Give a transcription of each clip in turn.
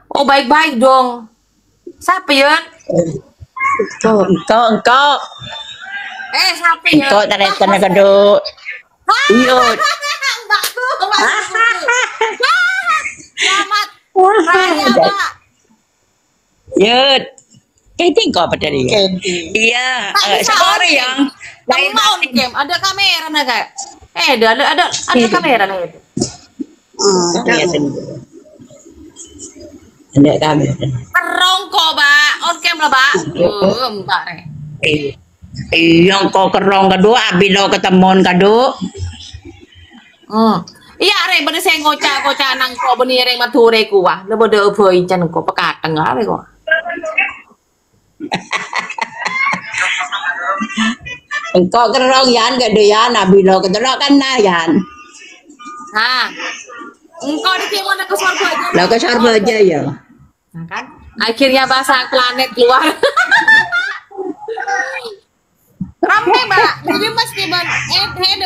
Oh baik-baik dong. Siapa ya? Engkau. Siapa ya? Engkau tarik kena keduk. Iya. Mbakku. Selamat raya, Mbak. Yud. Kayak kau pada dia. Iya. Sekarang yang kamu mau nih game? Ada kamera nih kak? Ada kamera nih. Ada kamera. Kerong kok, Mbak. On cam lah, Mbak. Mbak re. Iya, kau kerong kedua, abilo ketemuan kedua. Iya, re, bener saya ngocak nang kau bener yang mature kuah. Lo bener boy jan kau pekateng lah, kok. Engkau kerong yan kedua yan, abilo kedua kan na yan. Hah? Engkau dikimana ke sorba aja? Lo ke sorba aja ya. Nah, kan? Akhirnya bahasa planet keluar. Ramai, Mbak. Berdiri mas nih, Mbak.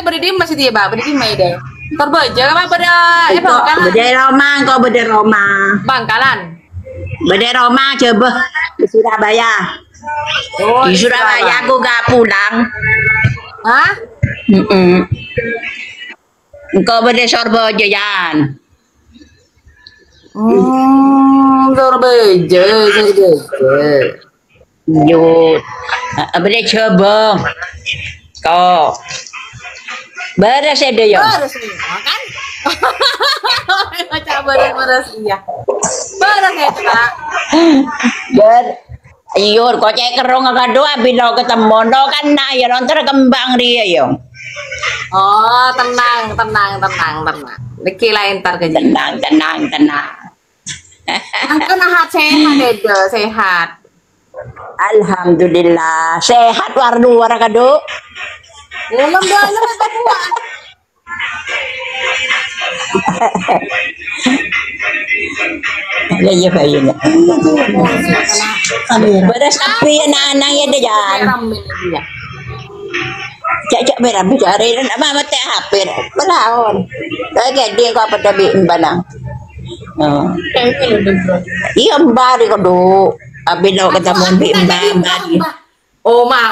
Berdiri mas dia, Mbak. Berdiri mas deh. Terbaja apa beda? Bangkalan. Beda Roma, kau beda Roma. Bangkalan. Beda Roma coba di Surabaya. Oh, di Surabaya aku gak pulang. Hah? Engkau beda sorba aja yan. Terbaja. Yuk, beda coba. Kau beres ya deh ya. Beres nih, kan? Macam beres ya. Beres ya Kak. Iyo, kau cek kerong agak doa bila ketemu do kan na ya nonton kembang dia yo. Oh, tenang. Niki lain tar ke tenang. Angkat nahat sehat Edo, sehat. Alhamdulillah sehat war kado. Dalam Papua. Iya bayarnya. Beres api anak-anak ya deh jangan. Cak merah bicara ini nama mati HP berlawan. Lagi dia kau pada banang. Iya mbari kado. Abis lo ketemu mbari. Oma.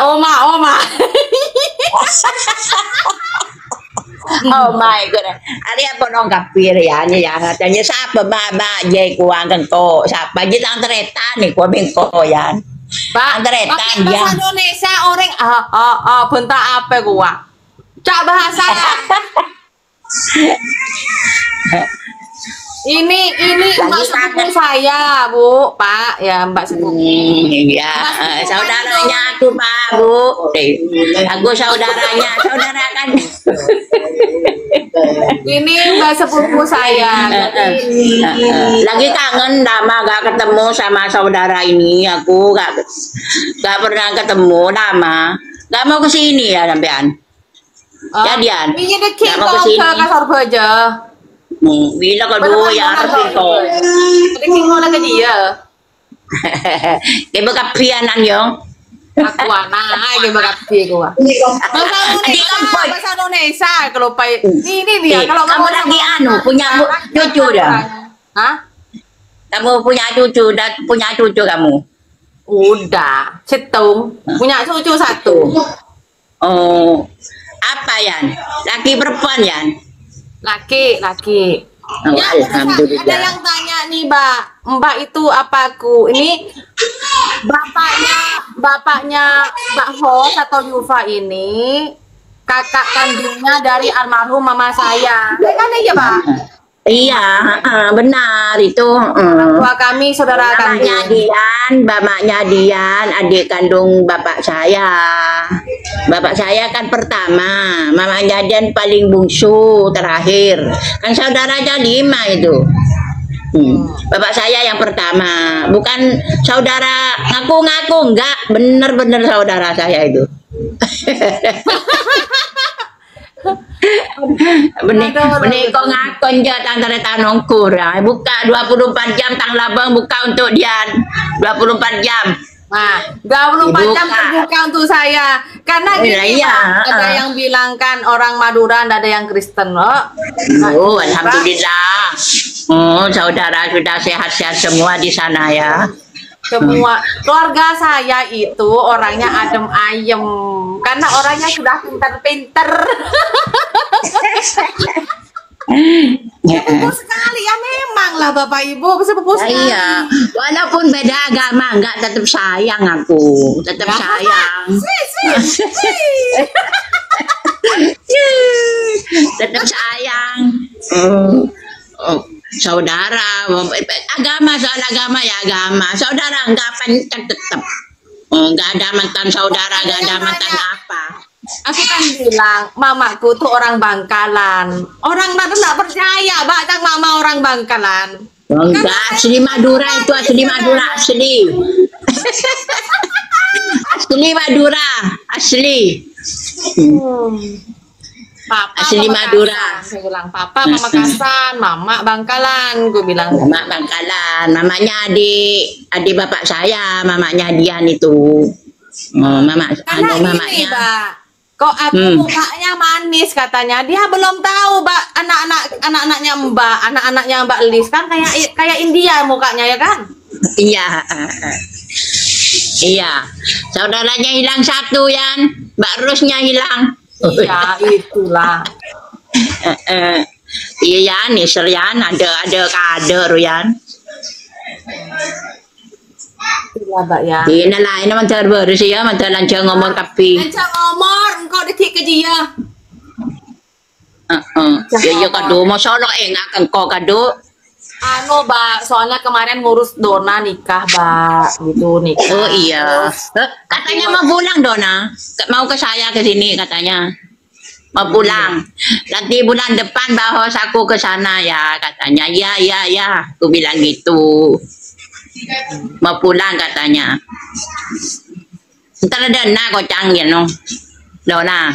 Oh my god. Ari apa nong kapir ya katanya siapa baba jay kuang kengko siapa aja tang tereta nih kuah bengko ya. Bang tereta dia. Bahasa Indonesia orang bentar apa gua? Cak bahasa. Ini Mbak sepupu saya, Bu, Pak, ya Mbak sepupu. Iya, saudaranya aku, Pak, Bu. Aku saudaranya, saudara kan. Ini Mbak sepupu saya. Lagi kangen lama gak ketemu sama saudara ini. Aku gak pernah ketemu lama. Gak mau kesini ya sampean. Jadian. Ini deket kok ke Kasar Baja. Bila kedua ya harus itu. Tapi kau lagi dia. Kayak bekapianan yang. Aku anak, kayak bekapi gua. Bahasa Indonesia kalau pai. Ini dia kalau kamu lagi punya cucu dah. Hah? Kamu punya cucu kamu. Udah, cetung. Punya cucu satu. Oh, apa Yan? Laki perempuan Yan? Laki. Oh, Ya, alhamdulillah. ada yang tanya nih, Mbak itu apaku? Ini bapaknya Mbak Hos atau Yufa ini kakak kandungnya dari almarhum mama saya. Kan ya, Pak? Iya, benar itu. Tua kami saudara kandung. Bapaknya Dian, adik kandung bapak saya. Bapak saya kan pertama, mamanya Dian paling bungsu terakhir. Kan saudaranya 5 itu. Bapak saya yang pertama, bukan saudara ngaku-ngaku enggak, bener-bener saudara saya itu. Benih kok ngakon aja tang nongkur buka 24 jam tang labang buka untuk Dian 24 jam Nah, 24 jam terbuka untuk saya. Karena gini, ada yang bilang kan orang Madura, ada yang Kristen loh. Oh, alhamdulillah. Oh, saudara sudah sehat-sehat semua di sana ya. Semua keluarga saya itu orangnya adem ayem. Karena orangnya sudah pinter-pinter. Sepupu sekali ya memang lah Bapak Ibu, sepupu sekali. Iya, walaupun beda agama enggak tetap sayang aku, tetap sayang. Tetap sayang. Saudara, agama soal agama ya agama. Saudara enggak penting tetap. Enggak ada mantan saudara, enggak ada mantan apa. Aku kan bilang, mamaku tuh orang Bangkalan. Orang Madura nggak percaya, Mbak, mama orang Bangkalan. Enggak, asli Madura itu asli Madura, asli. Asli Madura, asli. Papa asli Madura. Saya bilang, Papa Pamekasan, Mama Bangkalan. Gue bilang, Mama Bangkalan. Mamanya adik bapak saya, mamanya Dian itu. Mamanya. Mbak. Kok aku mukanya manis katanya. Dia belum tahu, Mbak, anak-anaknya Mbak Lis kan kayak India mukanya ya kan? Iya. Iya. Saudaranya hilang satu, Yan. Mbak Rusnya hilang. Iya, itulah. Iya, Yan, Yan ada kader, Yan. Iya, Mbak ya. Di lain mantar baru sih ya, mantar lancar ngomong kapi. Lancar ngomong, engkau detik ke dia. Ya kado, masalah akan kau kado. Anu, Mbak, soalnya kemarin ngurus Dona nikah, Mbak, gitu nikah. Oh iya. Katanya mau pulang Dona, mau ke saya ke sini katanya. Mau pulang. Nanti bulan depan bahas aku ke sana ya katanya. Ya. Aku bilang gitu. Mau pulang katanya. Ntar ada kocang ya no. Dona.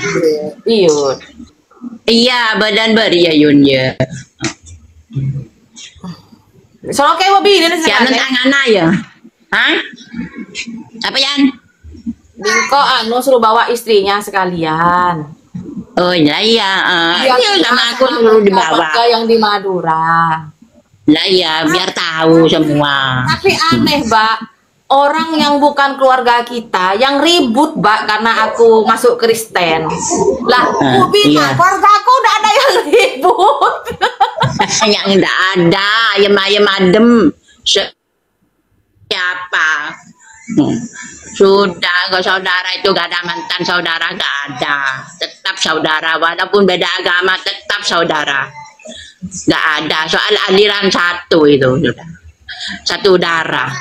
Iya. Iya, badan beri ya Yun ya. Soalnya kayak mobil ini sih. Jangan tangan ya. Hah? Apa Yan? Bingko anu suruh bawa istrinya sekalian. Oh iya. Iya sama aku suruh dibawa. Yang di Madura. Lah iya, biar tahu semua. Tapi aneh, Mbak. Orang yang bukan keluarga kita yang ribut, Mbak, karena aku masuk Kristen. Lah, aku bilang keluarga aku udah ada yang ribut. Yang enggak ada, ayam adem. Siapa? Sudah, kalau saudara itu gak ada mantan saudara, gak ada. Tetap saudara, walaupun beda agama, tetap saudara. Gak ada, soal aliran satu itu sudah. Satu darah.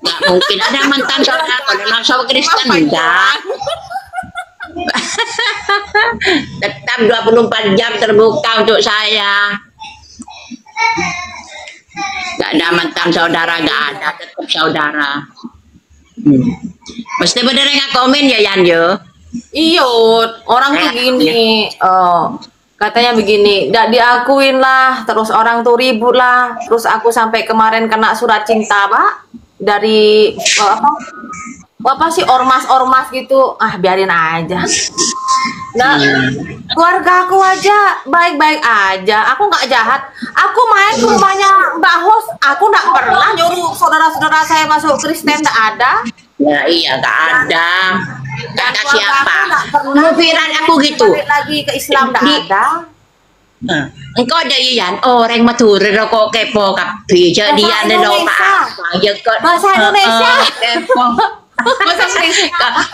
Gak mungkin ada mantan saudara, kalau memang saudara Kristen enggak. Tetap 24 jam terbuka untuk saya. Gak ada mantan saudara, gak ada, tetap saudara. Mesti bener nggak komen ya Yan yo? Iyo, orang tuh gini, katanya begini, tidak diakuin lah, terus orang tuh ribut lah, terus aku sampai kemarin kena surat cinta Pak dari apa sih ormas gitu, biarin aja. Nah, keluarga aku aja baik-baik aja, aku nggak jahat. Aku main ke rumahnya Mbak Hos, aku nggak pernah nyuruh saudara-saudara saya masuk Kristen, nggak ada. Ya iya nggak ada. Kata siapa? Pikiran aku gitu. Lagi ke Islam nggak ada. Engkau ada Yan, orang Madura kok kepo kapi, jadi ada apa? Ya bahasa Indonesia. Kepo.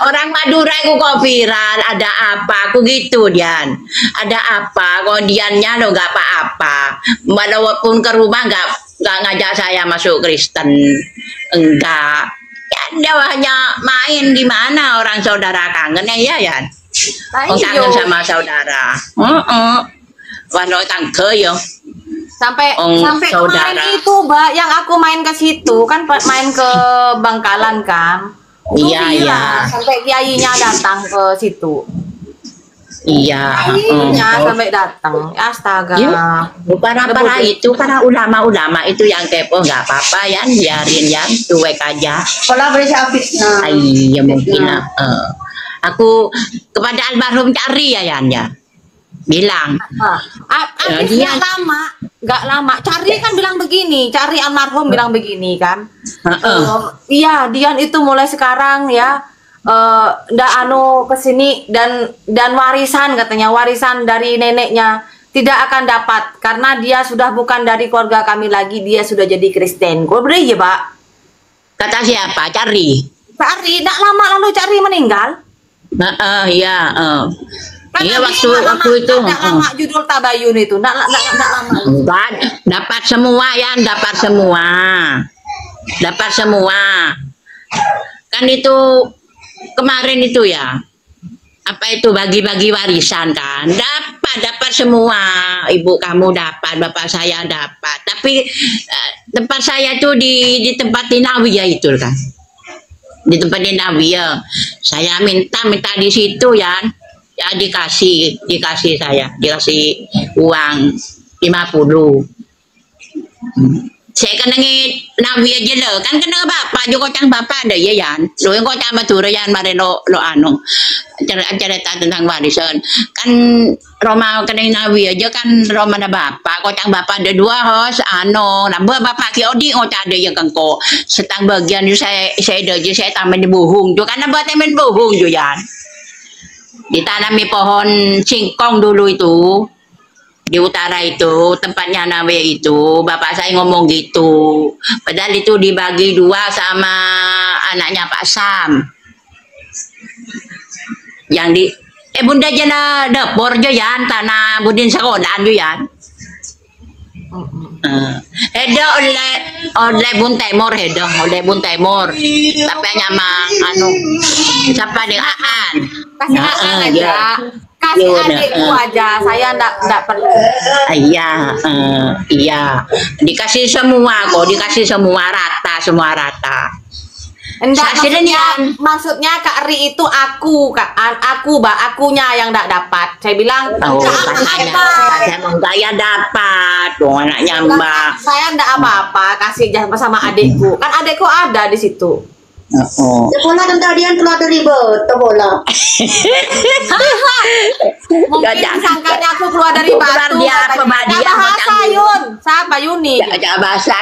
Orang Madura aku kok viral, ada apa? Aku gitu Dian. Ada apa? Kok Diannya lo nggak apa-apa. Walaupun ke rumah nggak ngajak saya masuk Kristen, enggak. Ya dia hanya main di mana orang saudara kangen ya Yan. Kangen sama saudara. Walau tangke yo. Sampai kemarin itu Mbak yang aku main ke situ kan main ke Bangkalan kan. Iya. Sampai kiainya datang ke situ. Iya. Iya, sampai datang. Astaga. Para itu, para ulama-ulama itu yang kepo nggak apa-apa ya, biarin ya, cuek aja. Kalau boleh saya fitnah. Iya mungkin lah. Aku kepada almarhum Cari ya Yan ya, bilang. Habis nggak lama. Cari kan bilang begini, Cari almarhum bilang begini kan. Iya, Dian itu mulai sekarang ya. Ndak kesini dan warisan katanya, warisan dari neneknya tidak akan dapat karena dia sudah bukan dari keluarga kami lagi, dia sudah jadi Kristen. Kok bener ya Pak? Kata siapa? Cari Ndak lama lalu Cari meninggal. Iya. Iya waktu itu. Ndak lama judul Tabayun itu, ndak lama. Dapat semua ya, dapat semua. Kan itu kemarin itu ya, apa itu bagi-bagi warisan kan, dapat semua. Ibu kamu dapat, bapak saya dapat, tapi tempat saya tuh di tempat Nawiyah itu kan, di tempat Nawiyah. Saya minta di situ ya dikasih uang 50. Saya kenangi Nabi aja lo, kan kenal bapak juga kocang bapak ada ya Yan, lo yang kocang Madura Yan mare lo cerita tentang warisan, kan Roma kenangi Nabi aja kan Roma ada bapak, kocang bapak ada 2 hos, nambah bapak kiodi ngocang ada yang kengko, setang bagian itu saya aja saya tambah di buhung, juga kan nambah temen buhung juga Yan, ditanami pohon singkong dulu itu. Di utara itu tempatnya Nawiyah itu bapak saya ngomong gitu, padahal itu dibagi 2 sama anaknya Pak Sam yang di bunda jana dapur jo Yan, tanah budin sekolah jo Yan. Hedo oleh Bun Temur oleh Bun Temur, tapi hanya siapa dengan Aan Kasih aja. Kasih adikku aja, saya enggak perlu. Iya. Dikasih semua kok, semua rata. Enggak, maksudnya Kak Ri itu akunya yang enggak dapat. Saya bilang, saya mau gaya dapat, dong anaknya Mbak. Saya enggak apa-apa, kasih sama adikku. Kan adikku ada di situ. Sekolah dan tadian keluar dari batu bola. Mungkin sangkanya aku keluar dari batu. Dia bahasa Yun, siapa Yuni? Jangan bahasa.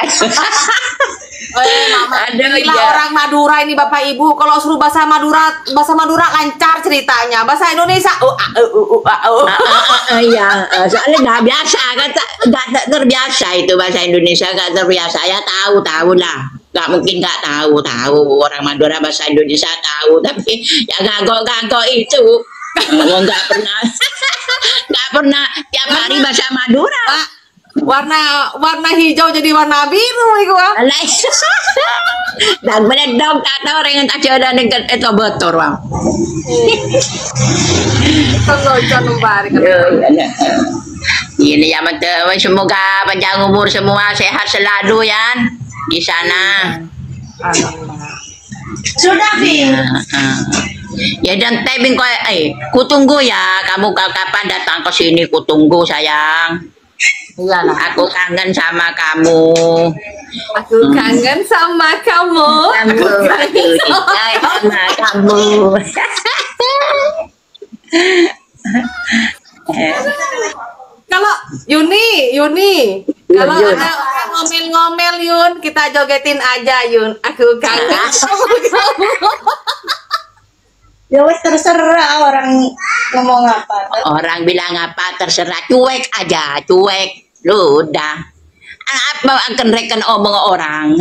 Mama, orang Madura ini Bapak Ibu, kalau suruh bahasa Madura lancar ceritanya. Bahasa Indonesia, iya, soalnya nggak biasa, nggak terbiasa itu bahasa Indonesia, nggak terbiasa. Ya tahu lah. Gak mungkin nggak tahu orang Madura bahasa Indonesia tahu, tapi ya gagok itu nggak pernah tiap hari bahasa Madura. Warna hijau jadi warna biru itu. Dan benar dong tak tahu orang yang tak ada dengan itu betul bang. Ini ya semoga panjang umur semua, sehat selalu ya di sana. Sudah Vin. Ya dan tebing kutunggu ya, kamu kapan datang ke sini, kutunggu sayang. Iyalah, aku kangen sama kamu. Aku kangen sama kamu. Aku kangen sama kamu. Kalau Yuni, kalau ada orang ngomel-ngomel Yun, kita jogetin aja Yun. Aku kangen sama kamu. Ya wes terserah orang ngomong apa. Orang bilang apa terserah, cuek aja, cuek. Lu udah. Apa akan rekan omong orang?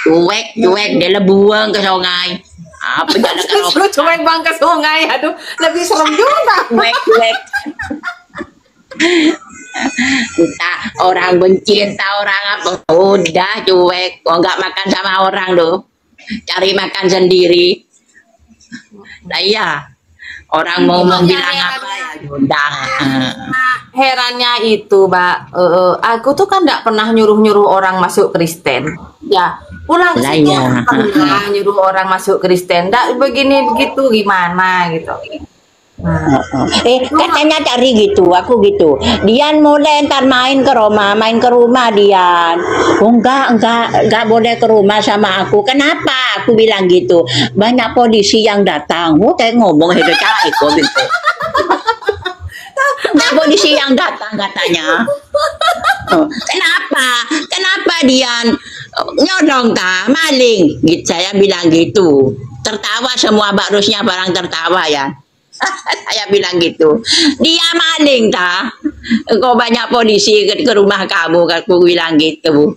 Cuek dia lebuang ke sungai. Apa jalan kalau cuek bang ke sungai, aduh lebih serem juga. Cuek. Entah orang benci, entah orang apa, udah cuek. Kok nggak makan sama orang loh, cari makan sendiri. Nah iya, orang mau bilang apa ya udah. Herannya itu Mbak, aku tuh kan nggak pernah nyuruh orang masuk Kristen. Ya pulang situ pernah nyuruh orang masuk Kristen. Nggak begini begitu gimana gitu. Katanya cari gitu, aku gitu. Dian mulai ntar main ke rumah Dian. Oh enggak boleh ke rumah sama aku. Kenapa? Aku bilang gitu. Banyak polisi yang datang. Oh, kayak ngomong itu cai kok gitu. Banyak polisi yang datang katanya. Oh, Kenapa Dian nyodong ta maling? Gitu, saya bilang gitu. Tertawa semua Mbak Rusnya barang tertawa ya. Saya bilang gitu. Dia maling ta? Kok banyak polisi ke rumah kamu? Aku bilang gitu.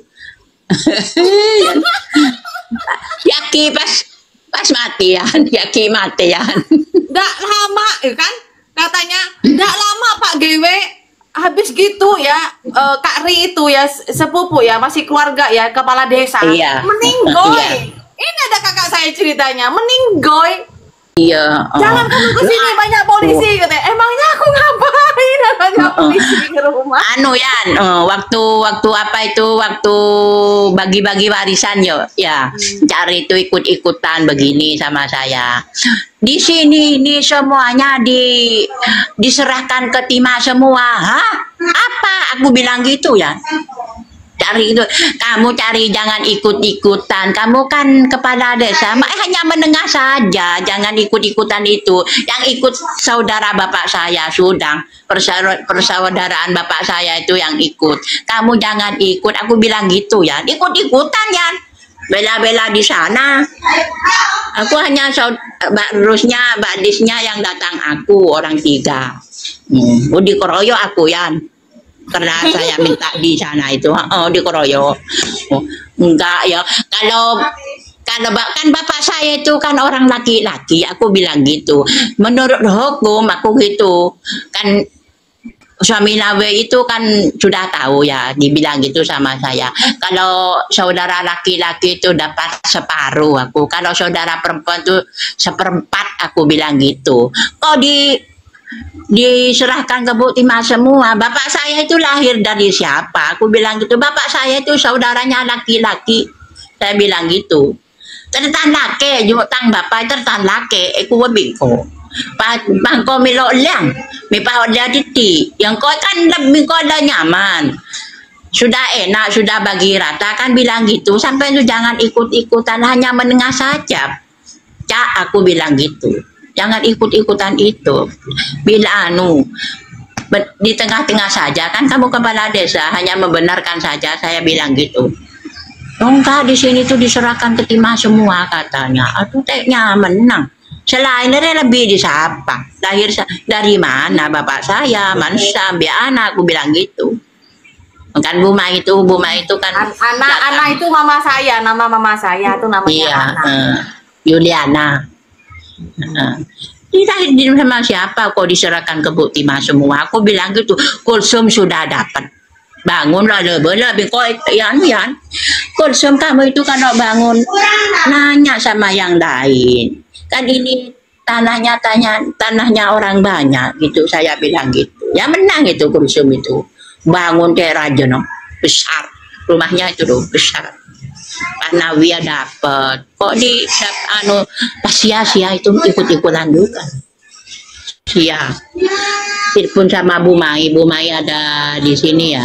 Yaki pas matian, Yaki matian. Nggak lama kan katanya nggak lama Pak Gewe habis gitu ya Kak Ri itu ya sepupu ya masih keluarga ya kepala desa Iya. meninggoy. Iya. Ini ada kakak saya ceritanya meninggoy. Iya. Jangan kamu kesini banyak polisi katanya. Emangnya aku ngapain ada banyak polisi ke rumah? Anu Yan, waktu apa itu waktu bagi-bagi warisan yo, ya cari itu ikut-ikutan begini sama saya. Di sini ini semuanya diserahkan ke timah semua. Hah? Apa? Aku bilang gitu ya. Cari itu, kamu cari jangan ikut-ikutan. Kamu kan kepala desa, hanya menengah saja, jangan ikut-ikutan itu. Yang ikut saudara bapak saya sudah persaudaraan bapak saya itu yang ikut. Kamu jangan ikut. Aku bilang gitu ya, ikut-ikutan ya. Bela-bela di sana. Aku hanya Mbak Rusnya, Mbak Disnya yang datang aku orang 3. Dikeroyok aku ya. Karena saya minta di sana itu, dikeroyok. Enggak ya, kalau kan bapak saya itu kan orang laki-laki, aku bilang gitu. Menurut hukum aku gitu, kan suami Nawe itu kan sudah tahu ya, dibilang gitu sama saya. Kalau saudara laki-laki itu dapat separuh aku, kalau saudara perempuan itu 1/4 aku bilang gitu. Kok diserahkan ke Bu Timah semua. Bapak saya itu lahir dari siapa? Aku bilang gitu. Bapak saya itu saudaranya laki-laki. Saya bilang gitu. Tertan laki, tang bapak tertan laki. Aku bingung. Bangko milo liang, mipa jadi ti. Yang kau kan lebih kau ada nyaman. Sudah enak, sudah bagi rata kan bilang gitu. Sampai itu jangan ikut-ikutan, hanya menengah saja. Cak, aku bilang gitu. Jangan ikut-ikutan itu. Bila di tengah-tengah saja kan kamu kepala desa hanya membenarkan saja, saya bilang gitu. Enggak, di sini tuh diserahkan ke timah semua katanya. Aduh, teknya menang. Selain dari lebih disapa. Lahir dari mana bapak saya, manusia, biar anak, aku bilang gitu. Kan Buma itu kan anak itu mama saya, nama mama saya itu namanya iya, Yuliana. Di sama siapa kok diserahkan ke Bu Timah semua? Aku bilang gitu. Kulsum sudah dapat. Bangunlah lebih kok yan. Kulsum kamu itu kalau bangun nanya sama yang lain. Kan ini tanahnya orang banyak gitu, saya bilang gitu. Ya menang itu Kulsum itu. Bangun kayak raja no. Besar. Rumahnya itu loh besar. Panawia dapat kok pas sia-sia itu ikut-ikutan juga sia. Telepon sama Bu Mai ada di sini ya,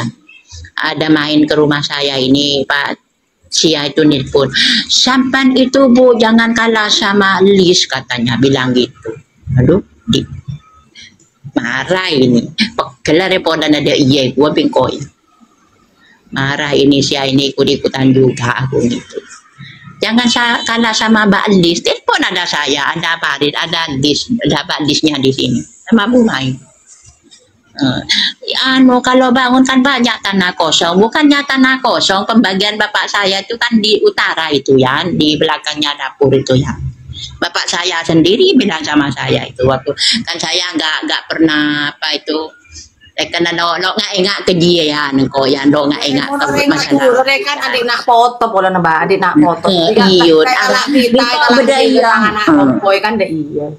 ada main ke rumah saya ini Pak sia itu nelpon, sampan itu Bu jangan kalah sama Lis katanya, bilang gitu. Aduh marah ini gelar repodan ada iya gua bingkoi marah ini ikut-ikutan juga aku gitu. Jangan kalah sama Mbak Lis. Telepon ada saya, ada Farid, ada Lis, ada Mbak Lisnya di sini sama Bu Mai. Kalau bangun kan banyak tanah kosong, bukannya tanah kosong. Pembagian bapak saya itu kan di utara itu ya, di belakangnya dapur itu ya. Bapak saya sendiri bilang sama saya itu waktu kan saya nggak pernah apa itu. Karena nggak ingat kejian kok ya nggak ingat masalah. Kan adik nak foto boleh nambah adik nak foto. Iyo, anak kita beda anak boy kan deh iya.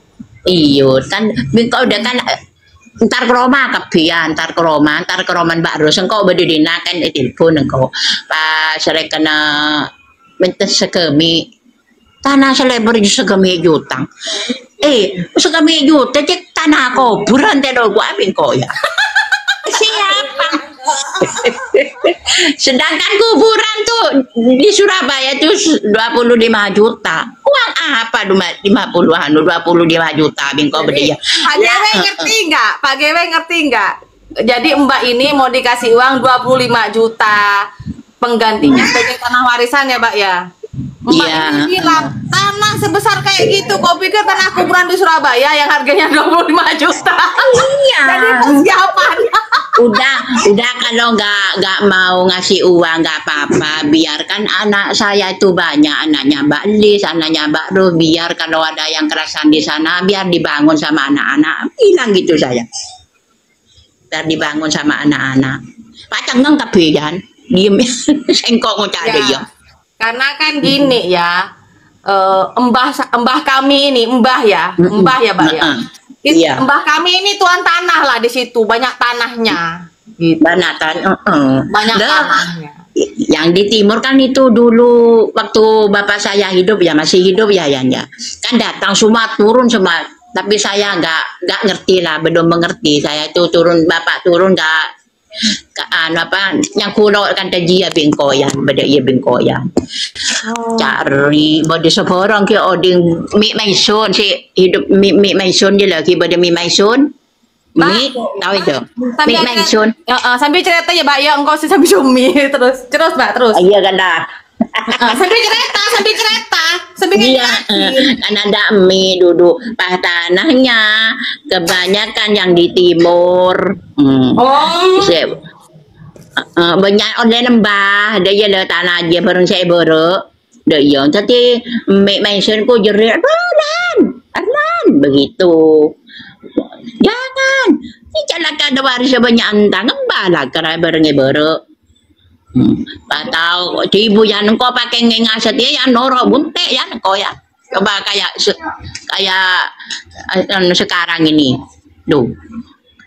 Iyo kan bingkau udah kan ntar ke Roma kebian ntar ke Roma Mbak Ros engkau berdina kan telepon engkau pas saya kena minta segemi tanah selebar segemi jutang. Segemi juta cek tanah kuburan telo gua bingko ya. Siapa? Sedangkan kuburan tuh di Surabaya tuh 25 juta. Uang apa 50-an 25 juta bingko beda ya. Pak GW ngerti nggak? Pak GW ngerti nggak? Jadi Mbak ini mau dikasih uang 25 juta. Penggantinya sebagai tanah warisan ya, Mbak ya. Mbak ini bilang, tanah sebesar kayak gitu, kok pikir tanah kuburan di Surabaya yang harganya 25 juta? Iya. Jadi persiapannya. Udah kalau nggak mau ngasih uang nggak apa-apa, biarkan anak saya itu banyak, anaknya Mbak Lis, anaknya Mbak Ruh, biar kalau ada yang kerasan di sana biar dibangun sama anak-anak, bilang gitu saya, biar dibangun sama anak-anak. Pak Cengeng kebian diem sengkok mau cari ya. Karena kan gini ya, mbah kami ini, mbah ya Mbak ya. Iya. Mbah kami ini tuan tanah lah di situ, banyak tanahnya. Gitu. Banyak Tanahnya. Yang di timur kan itu dulu waktu bapak saya hidup ya, masih hidup ya Yan ya. Kan datang semua turun semua, tapi saya nggak ngerti lah, belum mengerti. Saya itu bapak turun nggak apa yang kulo kan tadi ya bingkoyan, beda ya bingkoyan. Cari bodi seorang ke oding mi maison si hidup mi maison dia lagi beda mi maison. Mi tahu itu mi maison. Sambil cerita ya Mbak ya, engkau sih sambil cumi terus Mbak terus. Iya kan dah. Sambil cerita Iya, kan ada mie duduk pas tanahnya kebanyakan yang di timur. Banyak oleh lembah, dia le tanah dia bareng saya bere. Dia tapi mie mentionku jerit Arlan begitu. Jangan, ini celaka ada waris banyak antang ngembala kerana bareng bere. Tahu ibu yang engkau pakai ngengaset dia yang norok bunte ya engkau ya, coba kayak sekarang ini tuh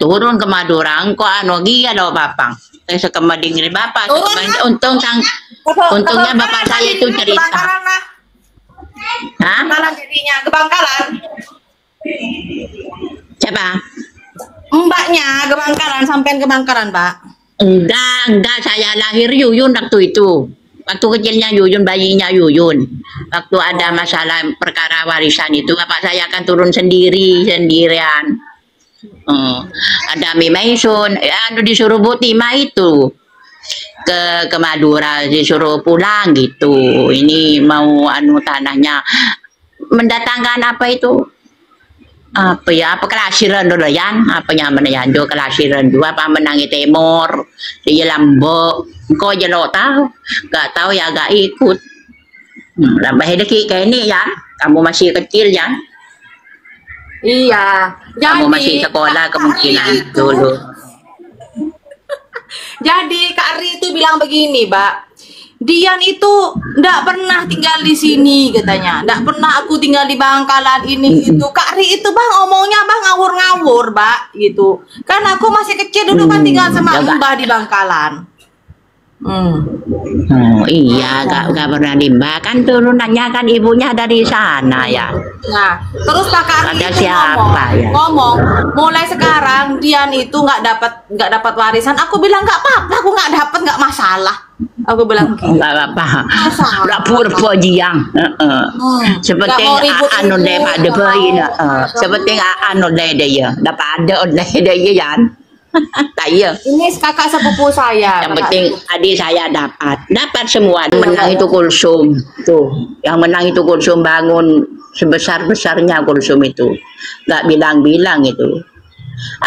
turun ke Madura engkau gia do papang sekemading dari bapak untungnya bapak saya itu cerita Bangkalan jadinya ke Bangkalan siapa mbaknya ke Bangkalan, sampean ke Bangkalan Pak? Enggak, saya lahir Yuyun waktu itu. Waktu kecilnya Yuyun, bayinya Yuyun. Waktu ada masalah perkara warisan itu, bapak saya akan turun sendirian. Ada Mi Maisun, disuruh Bu Tima itu ke Madura, disuruh pulang gitu. Ini mau tanahnya mendatangkan apa itu? Apa kelasiran dulu yan, apa nyaman yan do kelasiran dua apa menangi timur dia lambok kau jelo tahu gak tahu ya gak ikut lambah hedeki kayak ini yan, kamu masih kecil yan, iya kamu masih sekolah kemungkinan dulu. Jadi Kak Ri itu bilang begini Mbak, Dian itu ndak pernah tinggal di sini katanya, ndak pernah aku tinggal di Bangkalan ini itu. Kak Ri itu bang omongnya bang ngawur-ngawur Mbak gitu. Kan aku masih kecil dulu kan tinggal sama Mbah di Bangkalan. Iya gak pernah Mbah kan turunannya kan ibunya dari sana ya. Nah terus Pak Kak Ri ada itu siapa ngomong mulai sekarang Dian itu nggak dapat warisan. Aku bilang nggak apa-apa, aku nggak dapat, nggak masalah. Aku bilang gitu. Nggak apa-apa. Rapur jiang. Seperti anu deh pada bayi seperti anu deh dia. Dapat ada deh dia Yan. Iya. Ini kakak sepupu saya. Yang penting adik saya dapat semua. Yang menang itu Kulsum tuh. Yang menang itu Kulsum, bangun sebesar-besarnya Kulsum itu. Nggak bilang-bilang itu.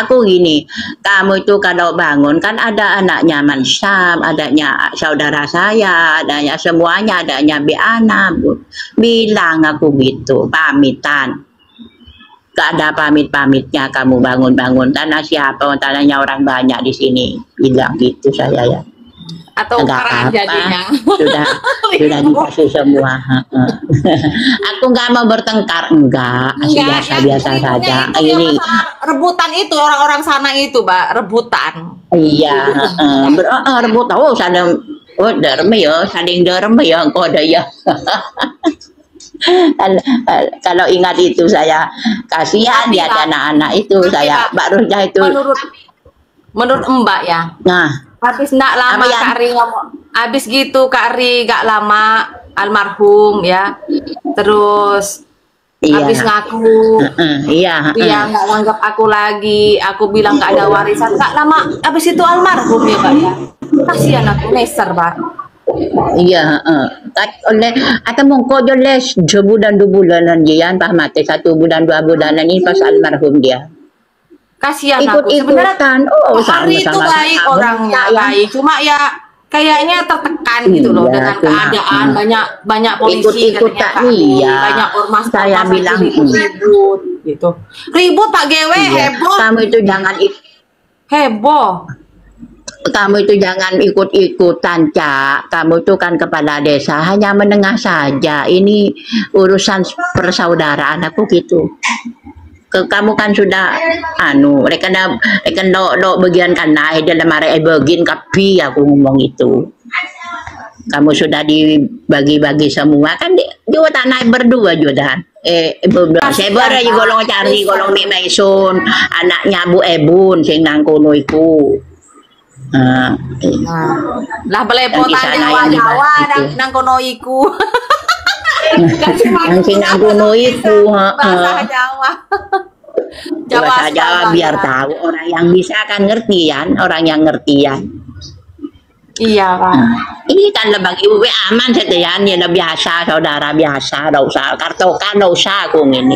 Aku gini, kamu itu kalau bangun kan ada anaknya Mansam, adanya saudara saya, adanya semuanya, adanya Biana, bilang aku gitu, pamitan. Gak ada pamit-pamitnya kamu bangun-bangun, tanah siapa, tanahnya orang banyak di sini, bilang gitu saya ya. Atau karang jadinya. Sudah dikasih semua. Aku nggak mau bertengkar, enggak biasa saja. Ini rebutan itu orang-orang sana itu, Mbak, rebutan. Iya, rebutan. Oh, saling derem ya, engkau ada ya. Kalau ingat itu saya kasihan Tapi, ya Pak, anak-anak itu tapi, saya Pak, Mbak Rusda itu. menurut Mbak ya, Nah, habis nggak lama apa ya? Kak Ri ngomong, habis gitu Kak Ri gak lama almarhum ya, terus Iya. habis ngaku Iya. dia nggak nganggap aku lagi, aku bilang nggak ada warisan, nggak lama habis itu almarhum ya Pak ya, kasihan aku neser Pak. Iya, oleh atau mongko les sebulan 2 bulanan dia pas mati 1 bulan 2 bulanan ini pas almarhum dia. Kasihan aku sebenarnya. Ikut-ikutan, oh Hari itu sama-sama baik sama. orangnya Ya. baik, cuma ya kayaknya tertekan gitu loh Iya, dengan cuma, keadaan banyak polisi ikut-ikutan, katanya Kak Ri, iya. banyak ormas Saya bilang, ribut gitu, ribut Pak Gewe, Iya. heboh Kamu itu jangan heboh. kamu itu jangan ikut-ikutan, Cak. Kamu itu kan kepala desa, hanya menengah saja. Ini urusan persaudaraan aku gitu. Kamu kan sudah rekan do bagian kan naik dalam area bagian kapi aku ngomong itu. Kamu sudah dibagi-bagi semua kan juga tak naik berdua juga. Saya baru aja golong cari golong di Maison anaknya Bu Ebun sing nang kono iku. Lah belepotan Yang di sana yang Jawa itu. nang kono iku. Yang sing nang kono iku, Bahasa Jawa. Bahasa Jawa biar Surabaya. tahu orang yang bisa kan ngertian, orang yang ngertian. Iya Pak. Ini kan bagi ibu aman setian ya biasa saudara biasa, enggak usah kartokan, enggak usah aku ini.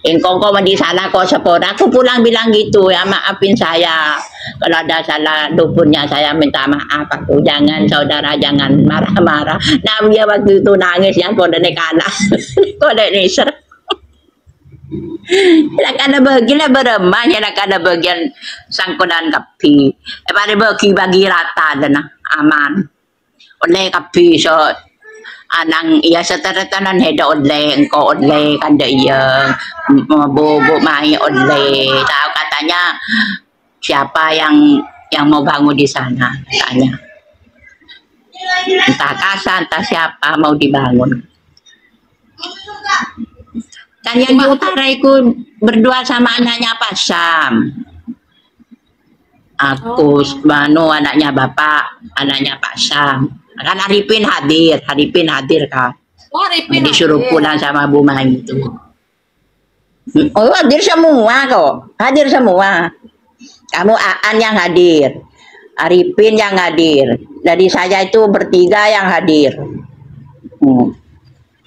Engkau di sana kok sepora, aku pulang bilang gitu ya maafin saya kalau ada salah dukunnya saya minta maaf aku jangan saudara jangan marah-marah. Nah dia waktu itu nangis yang kode kalah kode neser. Karena bagian beremah ya karena bagian sangkudan kapi. Pada bagi rata dan aman. Oleh kapi so anang iya seteretanan heda oleh engkau oleh kanda iya bobo mai oleh tahu katanya siapa yang mau bangun di sana katanya entah kasa entah siapa mau dibangun kan yang di utara itu berdua sama anaknya Pak Sam aku Manu anaknya bapak anaknya Pak Sam kan Arifin hadir kan disuruh pulang sama Bu Mai itu oh hadir semua kok hadir semua kamu Aan yang hadir Arifin yang hadir dari saya itu bertiga yang hadir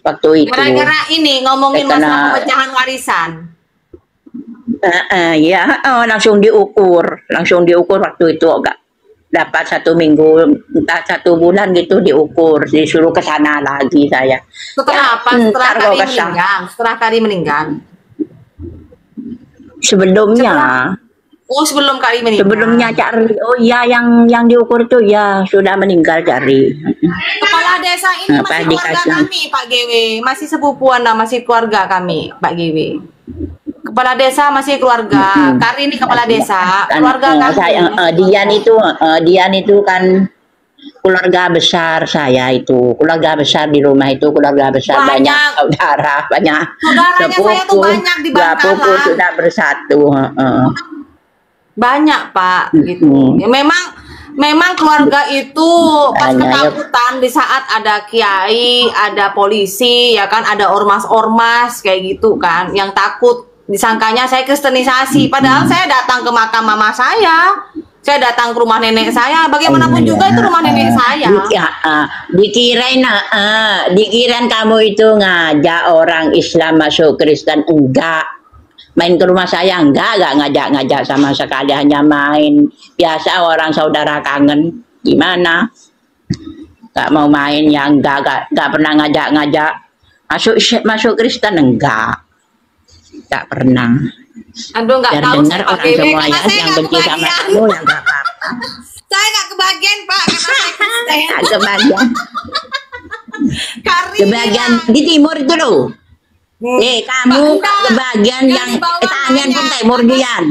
waktu itu Gara-gara ini ngomongin masalah pemecahan warisan. Ya langsung diukur waktu itu enggak dapat 1 minggu entah 1 bulan gitu diukur disuruh ke sana lagi saya Setelah apa? Setelah Kari meninggal. Sebelumnya sebelum Kari meninggal. sebelumnya Cari oh iya yang diukur tuh ya sudah meninggal Cari Kepala desa ini masih keluarga kami Pak Gewe, masih sepupuan lah, masih keluarga kami Pak Gewe. Kepala desa masih keluarga. Kari ini kepala desa, keluarga kami. Dian itu kan keluarga besar saya itu. Keluarga besar di rumah itu keluarga besar banyak saudara, banyak saudaranya saya tuh banyak di Bangkalan. Sudah bersatu. Banyak Pak gitu. Ya, memang keluarga itu pas ketakutan di saat ada kiai, ada polisi, ya kan ada ormas-ormas kayak gitu kan yang takut disangkanya saya kristenisasi, padahal saya datang ke makam mama saya datang ke rumah nenek saya, bagaimanapun juga itu rumah nenek saya. Dikirain kamu itu ngajak orang Islam masuk Kristen, enggak. Main ke rumah saya enggak ngajak sama sekali, hanya main biasa orang saudara kangen gimana. Enggak mau main ya enggak pernah ngajak masuk Kristen enggak pernah. Aduh nggak tahu dengar orang semua yang benci sama kamu ya enggak apa-apa. Saya nggak kebagian Pak karena saya Kristen. Kebagian. Kebagian di timur itu loh. Kamu kebagian yang tangan pun timur Dian.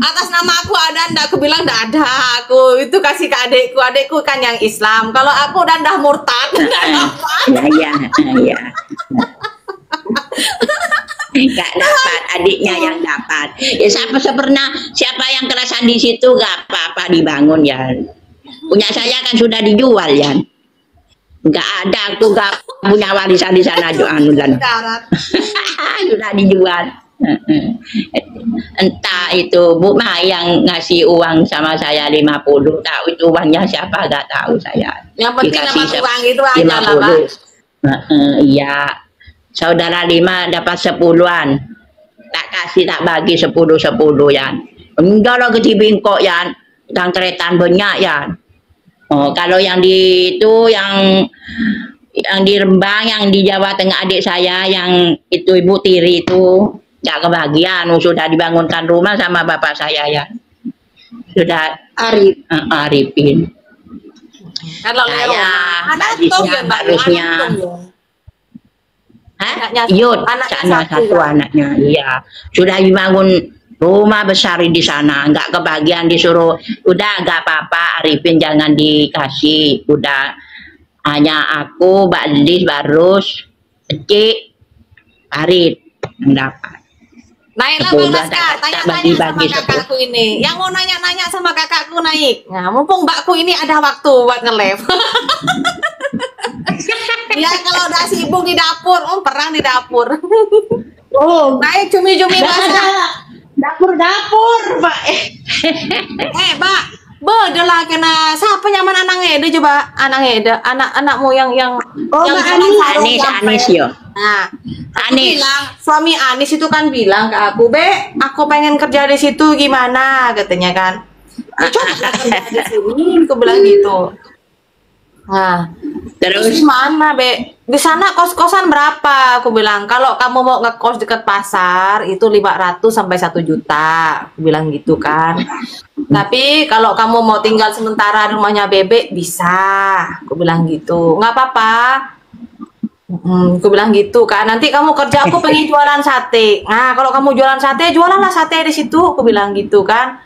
Atas nama aku ada ndak? Aku bilang ndak ada. Aku itu kasih ke adekku. Adekku kan yang Islam. Kalau aku udah ndah murtad. Iya. Nggak dapat, adiknya yang dapat. Ya siapa yang kerasan di situ nggak apa-apa dibangun ya. Punya saya kan sudah dijual ya. Nggak ada, aku nggak punya warisan di sana dan sudah dijual. Entah itu Bu Mah yang ngasih uang sama saya 50, tahu itu uangnya siapa nggak tahu saya. Yang penting dapat uang itu aja 50. lah, Pak. Iya, saudara 5 dapat 10-an, tak kasih tak bagi 10 ya. Enggak lah gede bingkok ya, yang keretan banyak ya. Oh, kalau yang di itu yang di Rembang, yang di Jawa Tengah adik saya yang itu Ibu Tiri itu nggak kebagian, sudah dibangunkan rumah sama bapak saya ya, sudah Arifin. Kalau Saya anaknya harusnya Yud, satu anaknya, iya sudah dibangun rumah besar di sana, nggak kebagian, disuruh udah nggak apa-apa Arifin jangan dikasih, udah hanya aku, Mbak Lis, Barus, Ecik, Farid yang dapat. Naiklah Bang Laskar, tanya-tanya sama kakakku ini. Yang mau nanya-nanya sama kakakku naik. Nah, mumpung mbakku ini ada waktu buat nge-live. Ya kalau udah sibuk di dapur, perang di dapur. Oh, Naik cumi-cumi basah. dapur, Pak. Mbak, bedelah kena siapa nyaman anak Ede coba, anak-anakmu yang Anis yo. Nah, Anis. bilang, suami Anis itu kan bilang ke aku, aku pengen kerja di situ gimana katanya kan. Coba kerja di sini, aku bilang gitu. Nah, terus mana di sana kos-kosan berapa? Aku bilang kalau kamu mau ngekos dekat pasar itu 500 sampai 1 juta. Aku bilang gitu kan. Tapi kalau kamu mau tinggal sementara rumahnya Bebek bisa. Aku bilang gitu. Nggak apa-apa. Aku bilang gitu kan. Nanti kamu kerja, aku pengen jualan sate. Nah, kalau kamu jualan sate, jualanlah sate di situ. Aku bilang gitu kan.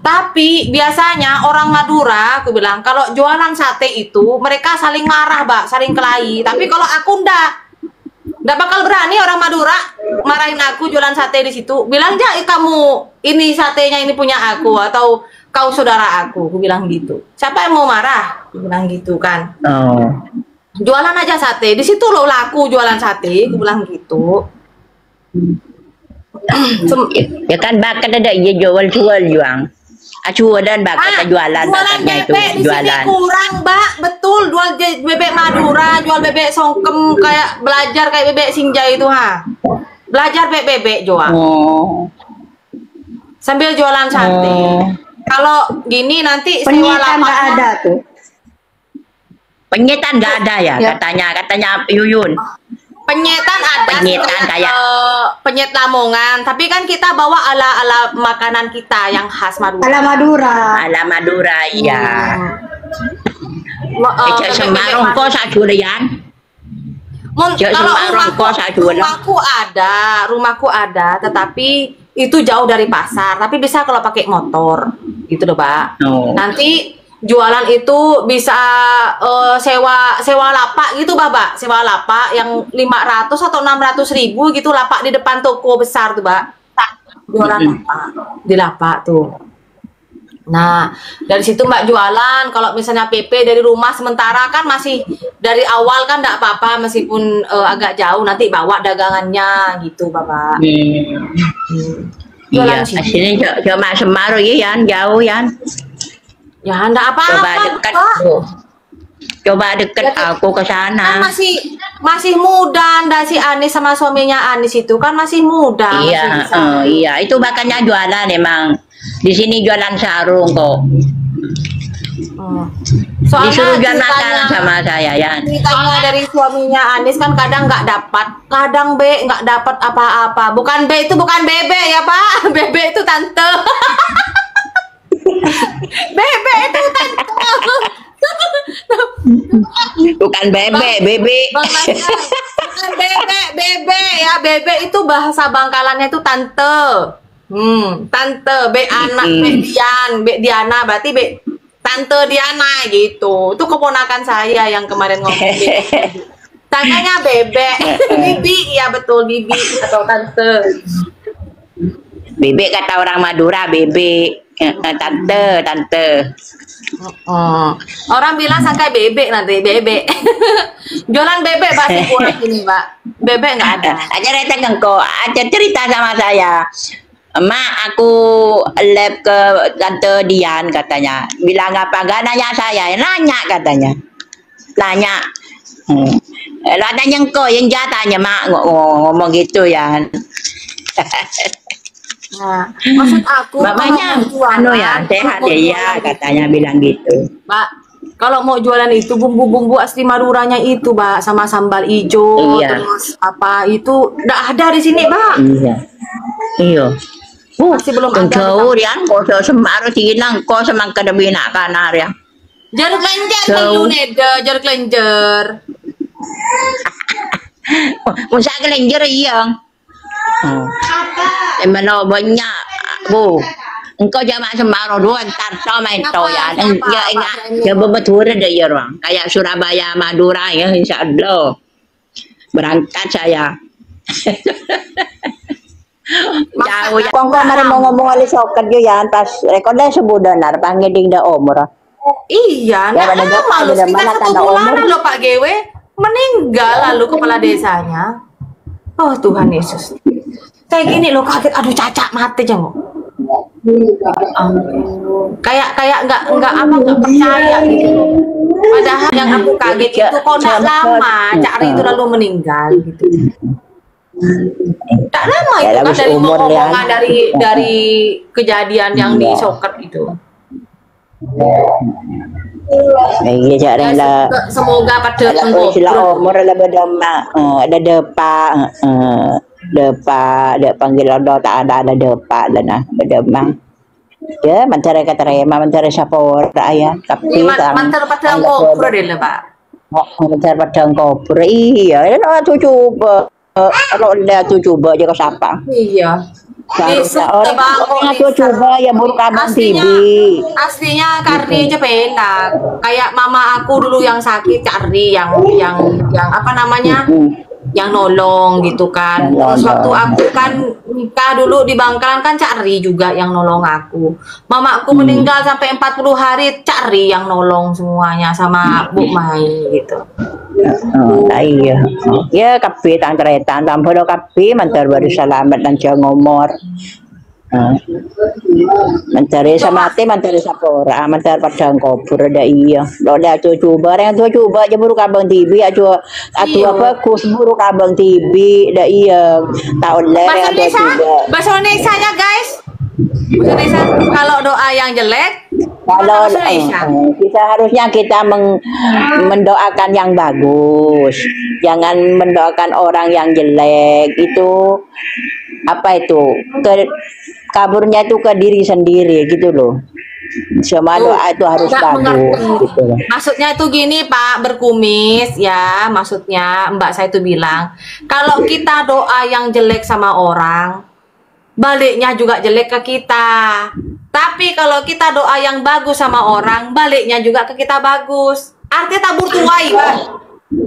Tapi biasanya orang Madura, aku bilang kalau jualan sate itu mereka saling marah, Mbak, saling kelahi. Tapi kalau aku ndak bakal berani orang Madura marahin aku jualan sate di situ. Bilang aja kamu ini satenya ini punya aku atau kau saudara aku bilang gitu. Siapa yang mau marah? Aku bilang gitu kan. Jualan aja sate di situ lo laku jualan sate, aku bilang gitu. Ya kan bahkan ada iya jual juang. Acu dan bahkan jualan bakatnya itu di jualan. Sini kurang, Mbak, betul jual bebek Madura, jual bebek songkem kayak belajar kayak bebek Sinjai itu belajar bebek jual. Sambil jualan sate. Kalau gini nanti sewa lapak ada tuh. Penyetan nggak ada ya, katanya Yuyun. Penyetan ada, penyetan kayak penyet Lamongan, tapi kan kita bawa ala makanan kita yang khas Madura. Ala Madura, iya. Semarang kok sajulian. Kalau rumahku ada, tetapi itu jauh dari pasar, tapi bisa kalau pakai motor, gitu loh, Pak. Nanti jualan itu bisa sewa lapak gitu, Mbak. Sewa lapak yang 500 atau 600 ribu gitu, lapak di depan toko besar tuh, Mbak. Jualan lapak di lapak tuh. Nah, dari situ Mbak jualan. Kalau misalnya PP dari rumah sementara kan masih dari awal kan enggak apa-apa meskipun agak jauh, nanti bawa dagangannya gitu, Bapak. Iya, sini cuma Semarang ya, jauh ya. Ya enggak apa-apa. Coba dekat Coba deket aku ke sana. Kan masih muda, ndak si Anis sama suaminya Anis itu kan masih muda. Iya, iya, itu makanya jualan emang. Di sini jualan sarung kok. Disuruh jual makanan sama saya ya. Ceritanya dari suaminya Anis kan kadang nggak dapat, kadang B nggak dapat apa-apa. Bukan B itu bukan Bebe ya Pak, Bebe itu tante. Bebe itu tante. Bukan Bebe, Bebe. Bukan Bebe, Bebe ya, Bebe itu bahasa Bangkalannya itu tante. Tante, be anak, be Diana, berarti be Tante Diana gitu. Itu keponakan saya yang kemarin ngomong. Tanyanya bebek, bibi, ya betul bibi atau tante. Bebek kata orang Madura, bebek, tante. Orang bilang sangkai bebek nanti, bebek. Jualan bebek pasti kurang ini, Pak. Bebek nggak ada. Aja datang kok, aja cerita sama saya. Mak, aku lab ke Tante Dian katanya. Bilang apa? Gak nanya saya, nanya katanya. Nanya. Lalu ada yang kok yang jatanya mak ngomong gitu ya. Nah, maksud aku Mamanya anu ya sehat ya katanya bilang gitu. Pak, kalau mau jualan itu bumbu-bumbu asli Maduranya itu, Pak, sama sambal hijau, Iya. terus apa itu enggak ada di sini, Pak. Iya. Iya. Masih belum ada. Jauh Rian, kok semaru tinang kok semangka de bina kanar ya. Jeruk lenjer dulu nede, jeruk lenjer. Musa kelenjer iya. Emang banyak bu. Engkau jamaah Semarang dua entar so main to ya. Ya betul ada ya orang. Kayak Surabaya, Madura ya insya Allah. Berangkat saya. Jauh ya. Kong kemarin mau ngomong kali soket yo ya pas rekodnya sebudanar pangeding da umur. Iya, Ya, nah, ada lama ada loh, sekitar mana 1 tanda bulanan umur? loh Pak GW meninggal lalu kepala desanya. Oh Tuhan Yesus. Kayak gini loh kaget, aduh Caca mati jangan. Kayak nggak percaya gitu loh. Padahal yang aku kaget itu kok nggak lama Cak Ri itu lalu meninggal gitu. Tak lama itu kan dari omongan dari kejadian yang di Soket itu. Iya jarang lah. Semoga pada Sila umur lah berdama ada depa ada panggil ordo tak ada depa lah nah berdama. Ya mencari kata rema mencari sapor ayah tapi mantar pada ngobrol deh lah Pak. Mencari padang kopur iya ya tu coba kalau udah tu coba aja kau sapa. Iya. Orang tua coba ya buruk abang tibi. Aslinya Karni aja enak. Kayak mama aku dulu yang sakit Karni yang apa namanya? Yang nolong gitu kan. Terus waktu aku kan nikah dulu di Bangkalan kan Cari juga yang nolong aku. Mama aku meninggal sampai 40 hari Cari yang nolong semuanya sama Bu Mai gitu. Iya. Ya kapi tang tretan tanpa do kapi mantar baru selamat dan jangan ngomor. Mencari samate mencari sapora mencari padang kopur ada iya lo dah tu coba yang tu coba aja buruk abang tibi aja atu apa kus buruk abang tibi dah iya tahun ler yang tu coba bahasa Indonesia nya guys bahasa Indonesia kalau doa yang jelek kalau kita harusnya kita mendoakan yang bagus jangan mendoakan orang yang jelek itu apa itu kaburnya itu ke diri sendiri gitu loh. Semua doa itu harus bagus gitu loh. Maksudnya itu gini Pak, berkumis ya, maksudnya Mbak saya itu bilang, kalau kita doa yang jelek sama orang, baliknya juga jelek ke kita. Tapi kalau kita doa yang bagus sama orang, baliknya juga ke kita bagus. Artinya tabur tuai, Pak.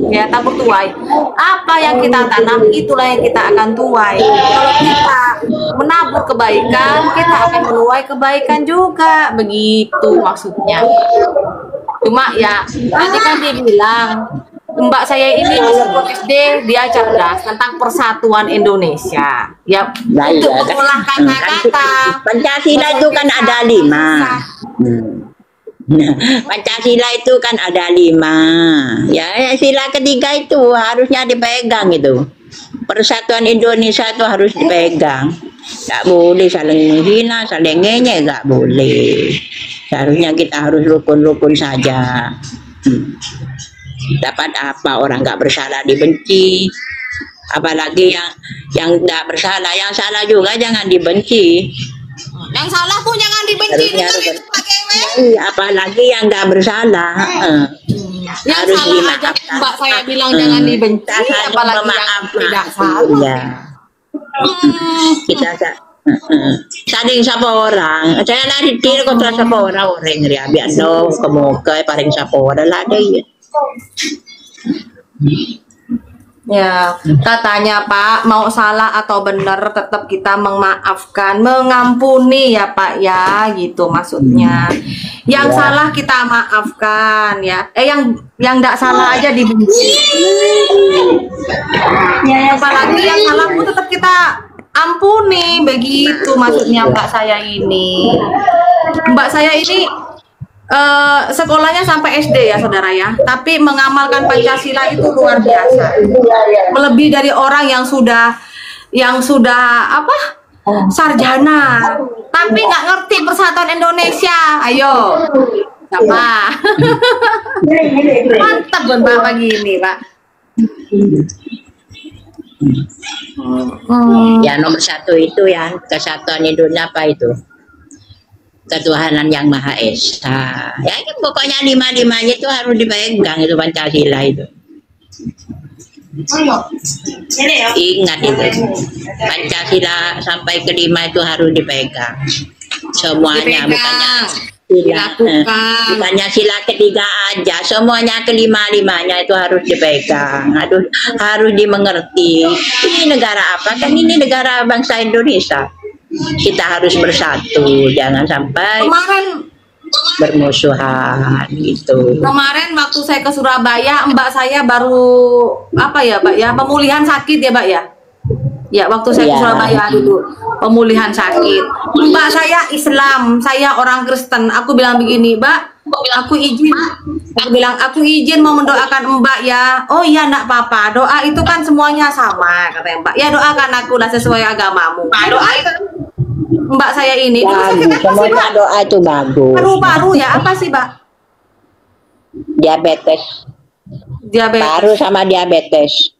Ya, tabur tuai. Apa yang kita tanam, itulah yang kita akan tuai. Kalau kita menabur kebaikan, kita akan menuai kebaikan juga. Begitu maksudnya. Cuma ya, tadi kan dia bilang, Mbak saya ini meskipun SD, dia cerdas tentang persatuan Indonesia. Ya, untuk mengolah kata-kata. Pancasila itu kan ada 5. Pancasila itu kan ada 5 ya sila ketiga itu harusnya dipegang itu persatuan Indonesia itu harus dipegang nggak boleh saling menghina saling ngenyek nggak boleh seharusnya kita harus rukun-rukun saja dapat apa orang nggak bersalah dibenci apalagi yang nggak bersalah yang salah juga jangan dibenci. Yang salah pun jangan dibenci dengan itu Pak Kewe. Apalagi yang nggak bersalah. Yang harus salah aja Mbak saya bilang jangan dibenci, apalagi yang tidak salah. Ya. Saling sapa orang. Saya lari tira kontra sapa orang ria biar no kemuka paling sapa orang lah deh. Ya, katanya Pak, mau salah atau benar tetap kita memaafkan, mengampuni ya Pak ya, gitu maksudnya. Yang salah kita maafkan ya. Yang enggak salah aja dibenci. Ya, apalagi yang salah pun tetap kita ampuni, begitu maksudnya Mbak saya ini. Mbak saya ini sekolahnya sampai SD ya saudara ya, tapi mengamalkan Pancasila itu luar biasa, melebihi dari orang yang sudah apa sarjana, tapi nggak ngerti persatuan Indonesia. Ayo, siapa? Mantap Bapak gini Pak. Ya nomor satu itu yang kesatuan Indonesia apa itu? Ketuhanan yang Maha Esa. Ya pokoknya lima-limanya itu harus dipegang itu Pancasila itu. Ingat itu. Pancasila sampai kelima itu harus dipegang. Semuanya bukannya sila ketiga aja, semuanya kelima-limanya itu harus dipegang, harus dimengerti. Ini negara apa? Kan ini negara bangsa Indonesia. Kita harus bersatu, jangan sampai bermusuhan gitu. Kemarin waktu saya ke Surabaya, Mbak saya baru apa ya, Mbak ya, pemulihan sakit ya, Mbak ya. Ya, waktu saya ke Surabaya dulu, pemulihan sakit. Mbak saya Islam, saya orang Kristen. Aku bilang begini, Mbak, aku izin mau mendoakan Mbak ya. Oh iya, enggak apa-apa. Doa itu kan semuanya sama, katanya Mbak. Ya doakan aku lah sesuai agamamu. Doa itu Mbak saya ini semuanya doa itu bagus. Paru-paru ya, apa sih, Mbak? Diabetes. Paru sama diabetes.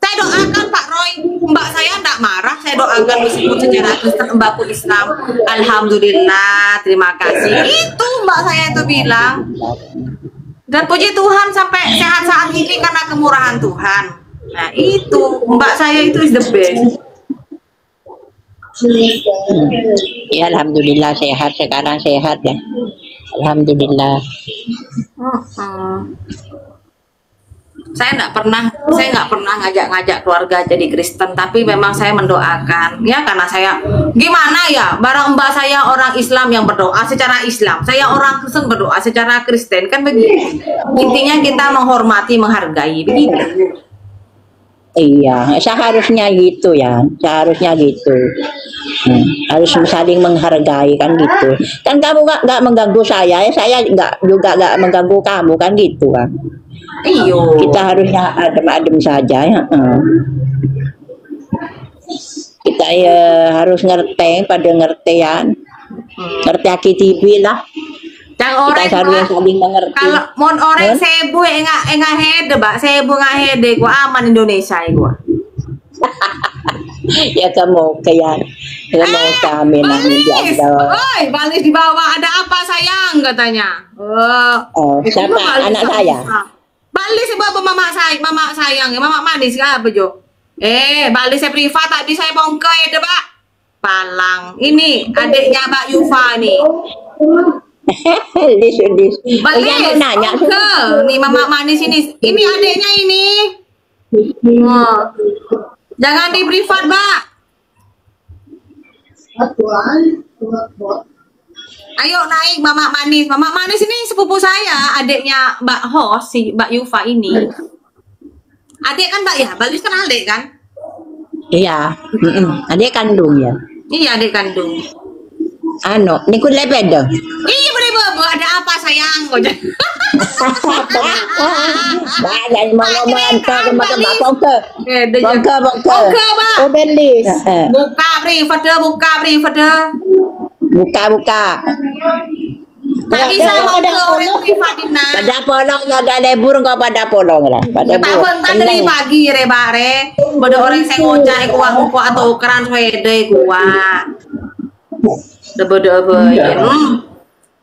Saya doakan Pak Roy, Mbak saya enggak marah. Saya doakan meskipun secara Kristen, Mbakku Islam. Alhamdulillah, terima kasih. Itu Mbak saya itu bilang. Dan puji Tuhan sampai sehat saat ini karena kemurahan Tuhan. Nah itu Mbak saya itu is the best. Ya Alhamdulillah sehat, sekarang sehat ya. Alhamdulillah. Saya nggak pernah ngajak keluarga jadi Kristen, tapi memang saya mendoakan ya, karena saya gimana ya, barang Mbak saya orang Islam yang berdoa secara Islam, saya orang Kristen berdoa secara Kristen, kan begitu. Intinya kita menghormati, menghargai, begitu. Iya, seharusnya gitu ya, seharusnya gitu. Harus saling menghargai kan gitu. Kan kamu nggak mengganggu saya juga nggak mengganggu kamu kan gitu kan. Iyo. Kita harusnya adem-adem saja ya. Kita ya harus ngerti pada ngertian. Ngerti AKTV lah. Yang orang harus saling mengerti. Kalau mon orang sebu enggak hede, Mbak. Sebu enggak hede, gua aman Indonesia gua. Ya kamu kayak kami nanti ada. Oi, Balis di bawah ada apa sayang katanya. Siapa anak saya? Balis bawa mama sayang, mama manis apa Jo? Balis saya privat tadi saya bongkai deh, Pak. Palang. Ini adiknya Mbak Yufa nih. Dis. Balis, nanya. Nih mama manis ini. Ini adiknya ini. Jangan di privat, Mbak. Ayo naik Mama Manis. Mama Manis ini sepupu saya, adiknya Mbak Hos, si Mbak Yufa ini. Adik kan Mbak ya? Balis kan adik kan? Iya. Adik kandung ya. Iya, adik kandung. Niku lebeda. Iya, Bu, ada apa sayang? Jangan mau ngomong ke bongke. Oh, Belis. Buka privat deh. Buka. Tak bisa mau ke orang privat Dina. Pada polong ada lebur kok pada polong lah. Pada tak bentar dari pagi bare. Pada orang saya ngocah kuah atau keran swede kuah. Debe.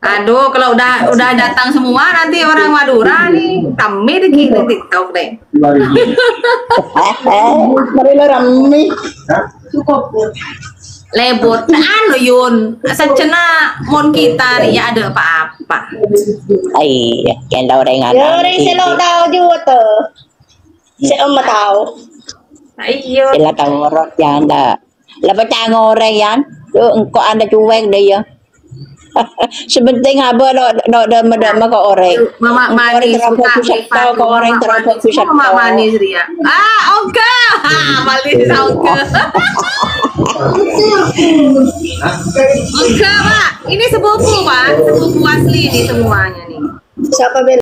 Aduh, kalau udah datang semua nanti orang Madura nih kami di TikTok deh. Mari rame. Lebot. Nah, anu Yun, secena mon kita nih ya ada apa-apa. Ay, yan daw rin nga. Yori sila tao juga. Si Oma tao. Ayo. Sila tangorot yan da. Lapat ang oray yan. Yung ko anda cuwek da yan. Sebenting haba do dama ko oray. Mama manis suka suka ko oray terapot susah. Mama manis Ria. Oke. Manis oke. Oke, Pak. Ini sepupu, Pak. Sepupu asli nih semuanya nih. Siapa Bel?